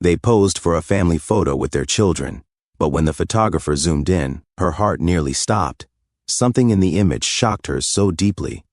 They posed for a family photo with their children, but when the photographer zoomed in, her heart nearly stopped. Something in the image shocked her so deeply.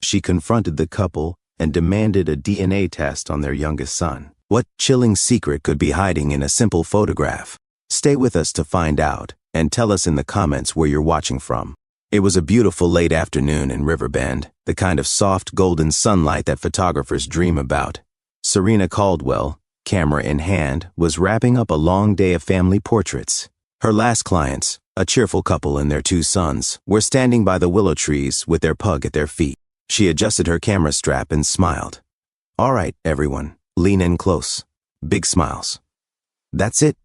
She confronted the couple and demanded a DNA test on their youngest son. What chilling secret could be hiding in a simple photograph? Stay with us to find out, and tell us in the comments where you're watching from. It was a beautiful late afternoon in Riverbend, the kind of soft golden sunlight that photographers dream about. Serena Caldwell, camera in hand, was wrapping up a long day of family portraits. Her last clients, a cheerful couple and their 2 sons, were standing by the willow trees with their pug at their feet. She adjusted her camera strap and smiled. "All right, everyone, lean in close. Big smiles. That's it.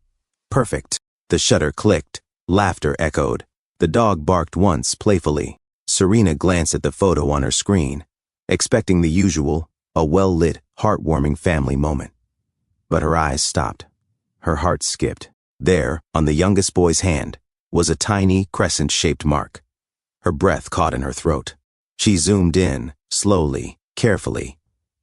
Perfect." The shutter clicked. Laughter echoed. The dog barked once playfully. Serena glanced at the photo on her screen, expecting the usual, a well-lit, heartwarming family moment. But her eyes stopped. Her heart skipped. There, on the youngest boy's hand, was a tiny, crescent-shaped mark. Her breath caught in her throat. She zoomed in, slowly, carefully.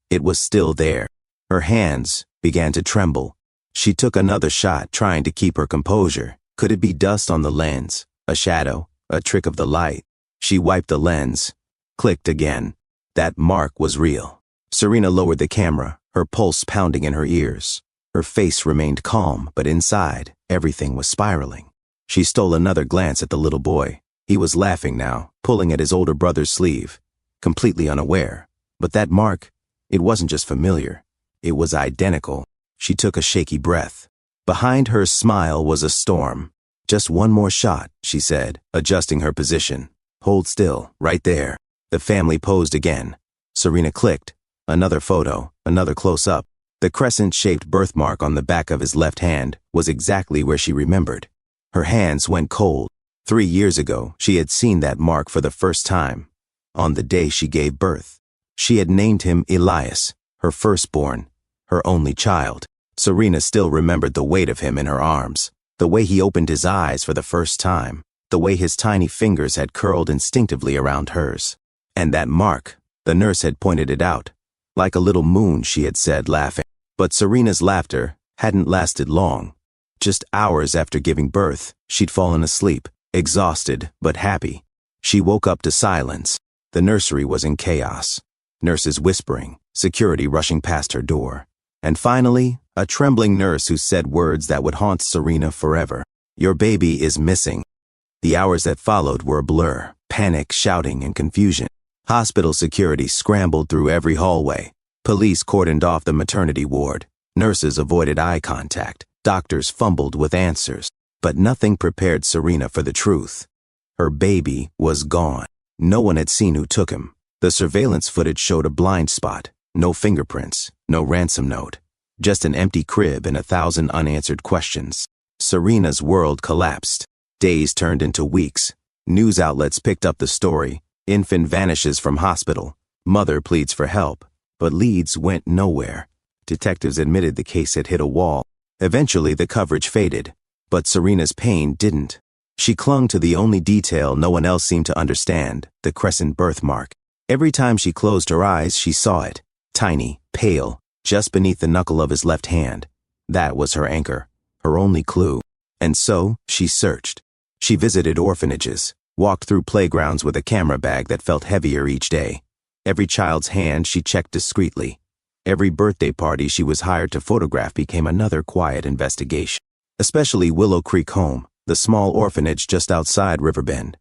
It was still there. Her hands began to tremble. She took another shot, trying to keep her composure. Could it be dust on the lens? A shadow? A trick of the light? She wiped the lens. Clicked again. That mark was real. Serena lowered the camera, her pulse pounding in her ears. Her face remained calm, but inside, everything was spiraling. She stole another glance at the little boy. He was laughing now, pulling at his older brother's sleeve, completely unaware. But that mark, it wasn't just familiar. It was identical. She took a shaky breath. Behind her smile was a storm. "Just one more shot," she said, adjusting her position. "Hold still, right there." The family posed again. Serena clicked. Another photo, another close-up. The crescent-shaped birthmark on the back of his left hand was exactly where she remembered. Her hands went cold. 3 years ago, she had seen that mark for the first time, on the day she gave birth. She had named him Elias, her firstborn, her only child. Serena still remembered the weight of him in her arms, the way he opened his eyes for the first time, the way his tiny fingers had curled instinctively around hers. And that mark, the nurse had pointed it out, like a little moon, she had said, laughing. But Serena's laughter hadn't lasted long. Just hours after giving birth, she'd fallen asleep, exhausted but happy. She woke up to silence. The nursery was in chaos. Nurses whispering, security rushing past her door. And finally, a trembling nurse who said words that would haunt Serena forever. "Your baby is missing." The hours that followed were a blur, panic, shouting, and confusion. Hospital security scrambled through every hallway. Police cordoned off the maternity ward. Nurses avoided eye contact. Doctors fumbled with answers. But nothing prepared Serena for the truth. Her baby was gone. No one had seen who took him. The surveillance footage showed a blind spot. No fingerprints, no ransom note. Just an empty crib and 1,000 unanswered questions. Serena's world collapsed. Days turned into weeks. News outlets picked up the story. Infant vanishes from hospital. Mother pleads for help. But leads went nowhere. Detectives admitted the case had hit a wall. Eventually, the coverage faded. But Serena's pain didn't. She clung to the only detail no one else seemed to understand, the crescent birthmark. Every time she closed her eyes, she saw it. Tiny, pale, just beneath the knuckle of his left hand. That was her anchor, her only clue. And so, she searched. She visited orphanages, walked through playgrounds with a camera bag that felt heavier each day. Every child's hand she checked discreetly. Every birthday party she was hired to photograph became another quiet investigation. Especially Willow Creek Home, the small orphanage just outside Riverbend.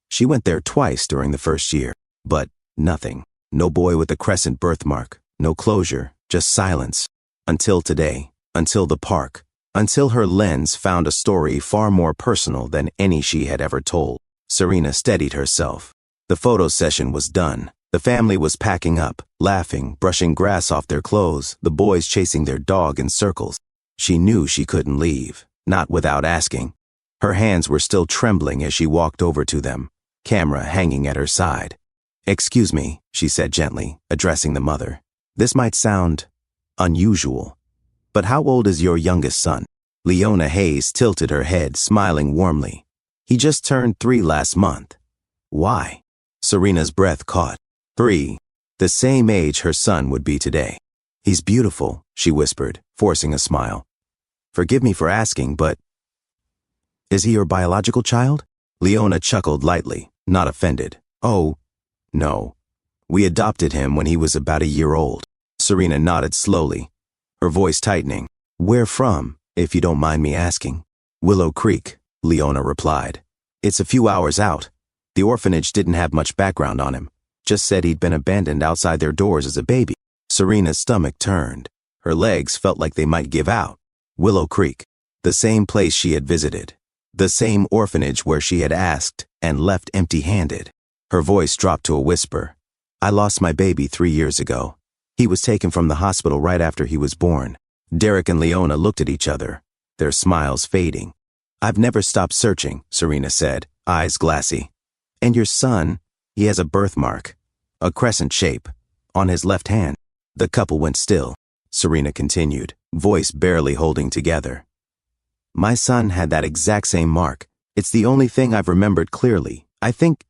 She went there twice during the first year, but nothing. No boy with a crescent birthmark, no closure, just silence. Until today, until the park, until her lens found a story far more personal than any she had ever told. Serena steadied herself. The photo session was done. The family was packing up, laughing, brushing grass off their clothes, the boys chasing their dog in circles. She knew she couldn't leave, not without asking. Her hands were still trembling as she walked over to them, camera hanging at her side. "Excuse me," she said gently, addressing the mother. "This might sound unusual, but how old is your youngest son?" Leona Hayes tilted her head, smiling warmly. "He just turned 3 last month." "Why?" Serena's breath caught. 3, the same age her son would be today. "He's beautiful," she whispered, forcing a smile. Forgive me for asking, but is he your biological child? Leona chuckled lightly, not offended. Oh, no. We adopted him when he was about a year old. Serena nodded slowly, her voice tightening. Where from, if you don't mind me asking? Willow Creek, Leona replied. It's a few hours out. The orphanage didn't have much background on him, just said he'd been abandoned outside their doors as a baby. Serena's stomach turned. Her legs felt like they might give out. Willow Creek, the same place she had visited. The same orphanage where she had asked and left empty-handed. Her voice dropped to a whisper. I lost my baby 3 years ago. He was taken from the hospital right after he was born. Derek and Leona looked at each other, their smiles fading. I've never stopped searching, Serena said, eyes glassy. And your son, he has a birthmark, a crescent shape, on his left hand. The couple went still. Serena continued, voice barely holding together. My son had that exact same mark. It's the only thing I've remembered clearly. I think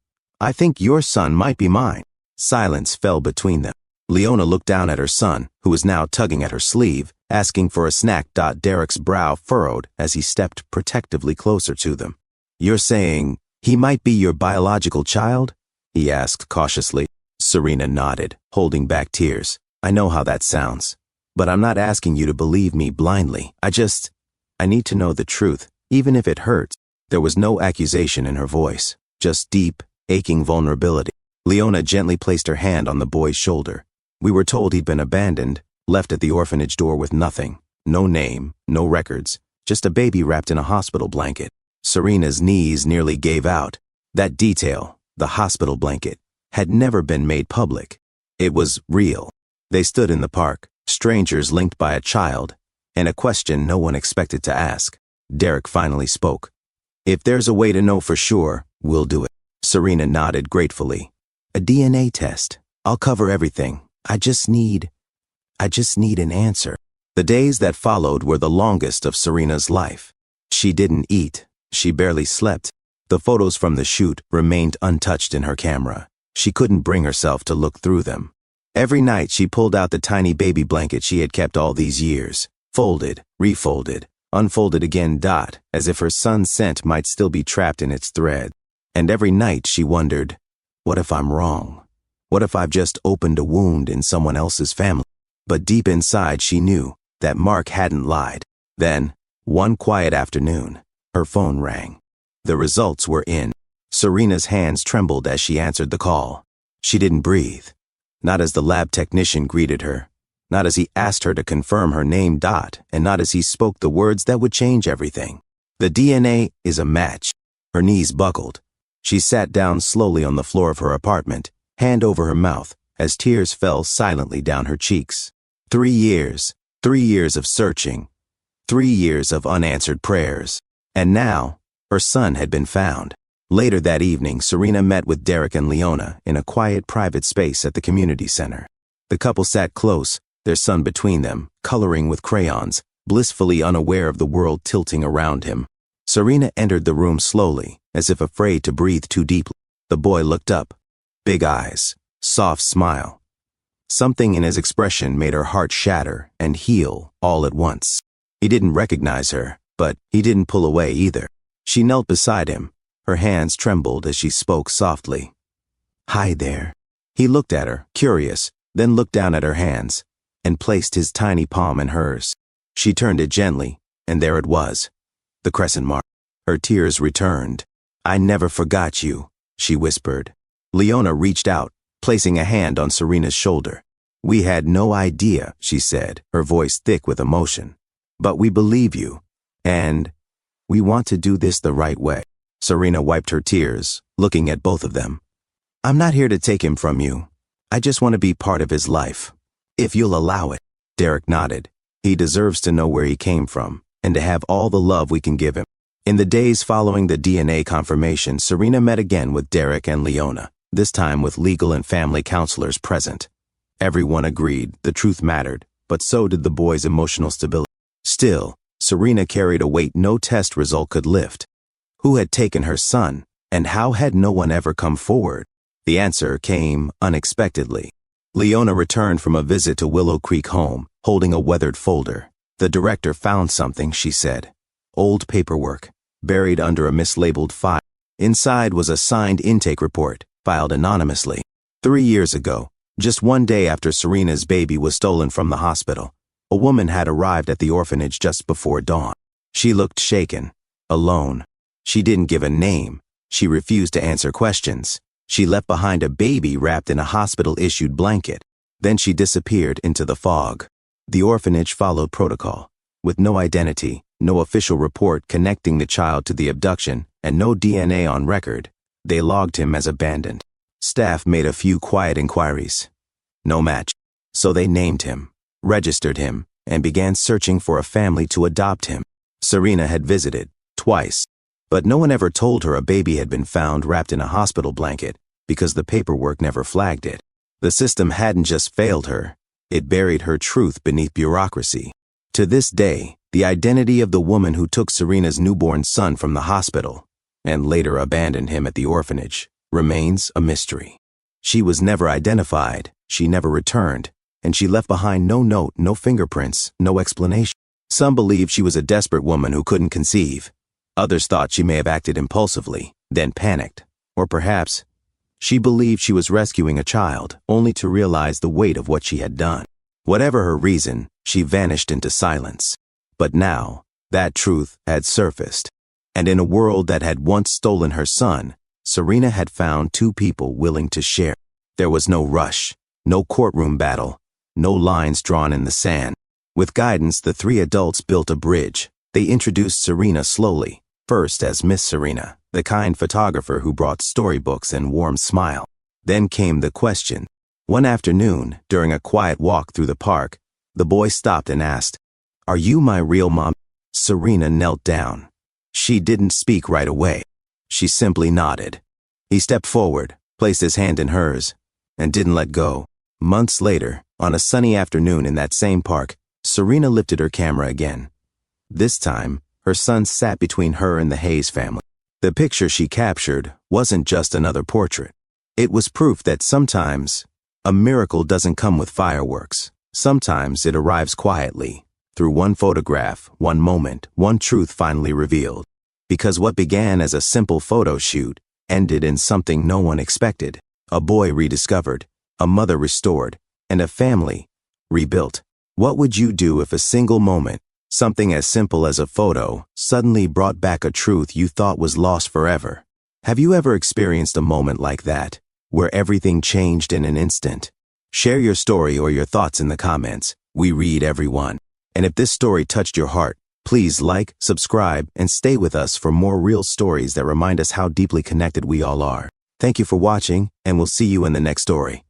your son might be mine. Silence fell between them. Leona looked down at her son, who was now tugging at her sleeve, asking for a snack. Derek's brow furrowed as he stepped protectively closer to them. You're saying he might be your biological child? He asked cautiously. Serena nodded, holding back tears. I know how that sounds, but I'm not asking you to believe me blindly. I need to know the truth, even if it hurts. There was no accusation in her voice, just deep, aching vulnerability. Leona gently placed her hand on the boy's shoulder. We were told he'd been abandoned, left at the orphanage door with nothing. No name, no records, just a baby wrapped in a hospital blanket. Serena's knees nearly gave out. That detail, the hospital blanket, had never been made public. It was real. They stood in the park, strangers linked by a child, and a question no one expected to ask. Derek finally spoke. If there's a way to know for sure, we'll do it. Serena nodded gratefully. A DNA test. I'll cover everything. I just need an answer. The days that followed were the longest of Serena's life. She didn't eat. She barely slept. The photos from the shoot remained untouched in her camera. She couldn't bring herself to look through them. Every night she pulled out the tiny baby blanket she had kept all these years, folded, refolded, unfolded again, as if her son's scent might still be trapped in its thread. And every night she wondered, what if I'm wrong? What if I've just opened a wound in someone else's family? But deep inside she knew that Mark hadn't lied. Then, one quiet afternoon, her phone rang. The results were in. Serena's hands trembled as she answered the call. She didn't breathe. Not as the lab technician greeted her. Not as he asked her to confirm her name, and not as he spoke the words that would change everything. The DNA is a match. Her knees buckled. She sat down slowly on the floor of her apartment, hand over her mouth, as tears fell silently down her cheeks. 3 years. 3 years of searching. 3 years of unanswered prayers. And now, her son had been found. Later that evening, Serena met with Derek and Leona in a quiet private space at the community center. The couple sat close, their son between them, coloring with crayons, blissfully unaware of the world tilting around him. Serena entered the room slowly, as if afraid to breathe too deeply. The boy looked up. Big eyes, soft smile. Something in his expression made her heart shatter and heal all at once. He didn't recognize her, but he didn't pull away either. She knelt beside him. Her hands trembled as she spoke softly. Hi there. He looked at her, curious, then looked down at her hands, and placed his tiny palm in hers. She turned it gently, and there it was, the crescent mark. Her tears returned. I never forgot you, she whispered. Leona reached out, placing a hand on Serena's shoulder. We had no idea, she said, her voice thick with emotion. But we believe you, and we want to do this the right way. Serena wiped her tears, looking at both of them. I'm not here to take him from you. I just want to be part of his life. If you'll allow it. Derek nodded. He deserves to know where he came from, and to have all the love we can give him. In the days following the DNA confirmation, Serena met again with Derek and Leona, this time with legal and family counselors present. Everyone agreed the truth mattered, but so did the boy's emotional stability. Still, Serena carried a weight no test result could lift. Who had taken her son, and how had no one ever come forward? The answer came unexpectedly. Leona returned from a visit to Willow Creek home, holding a weathered folder. The director found something, she said. Old paperwork, buried under a mislabeled file. Inside was a signed intake report, filed anonymously. 3 years ago, just one day after Serena's baby was stolen from the hospital, a woman had arrived at the orphanage just before dawn. She looked shaken, alone. She didn't give a name. She refused to answer questions. She left behind a baby wrapped in a hospital-issued blanket. Then she disappeared into the fog. The orphanage followed protocol. With no identity, no official report connecting the child to the abduction, and no DNA on record, they logged him as abandoned. Staff made a few quiet inquiries. No match. So they named him, registered him, and began searching for a family to adopt him. Serena had visited, twice, but no one ever told her a baby had been found wrapped in a hospital blanket because the paperwork never flagged it. The system hadn't just failed her, it buried her truth beneath bureaucracy. To this day, the identity of the woman who took Serena's newborn son from the hospital and later abandoned him at the orphanage remains a mystery. She was never identified, she never returned, and she left behind no note, no fingerprints, no explanation. Some believed she was a desperate woman who couldn't conceive. Others thought she may have acted impulsively, then panicked. Or perhaps, she believed she was rescuing a child, only to realize the weight of what she had done. Whatever her reason, she vanished into silence. But now, that truth had surfaced. And in a world that had once stolen her son, Serena had found two people willing to share. There was no rush, no courtroom battle, no lines drawn in the sand. With guidance, the three adults built a bridge. They introduced Serena slowly, first as Miss Serena, the kind photographer who brought storybooks and warm smile. Then came the question. One afternoon, during a quiet walk through the park, the boy stopped and asked, "Are you my real mom?" Serena knelt down. She didn't speak right away. She simply nodded. He stepped forward, placed his hand in hers, and didn't let go. Months later, on a sunny afternoon in that same park, Serena lifted her camera again. This time, her son sat between her and the Hayes family. The picture she captured wasn't just another portrait. It was proof that sometimes a miracle doesn't come with fireworks. Sometimes it arrives quietly, through one photograph, one moment, one truth finally revealed. Because what began as a simple photo shoot ended in something no one expected. A boy rediscovered, a mother restored, and a family rebuilt. What would you do if a single moment, something as simple as a photo, suddenly brought back a truth you thought was lost forever? Have you ever experienced a moment like that, where everything changed in an instant? Share your story or your thoughts in the comments. We read every one. And if this story touched your heart, please like, subscribe, and stay with us for more real stories that remind us how deeply connected we all are. Thank you for watching, and we'll see you in the next story.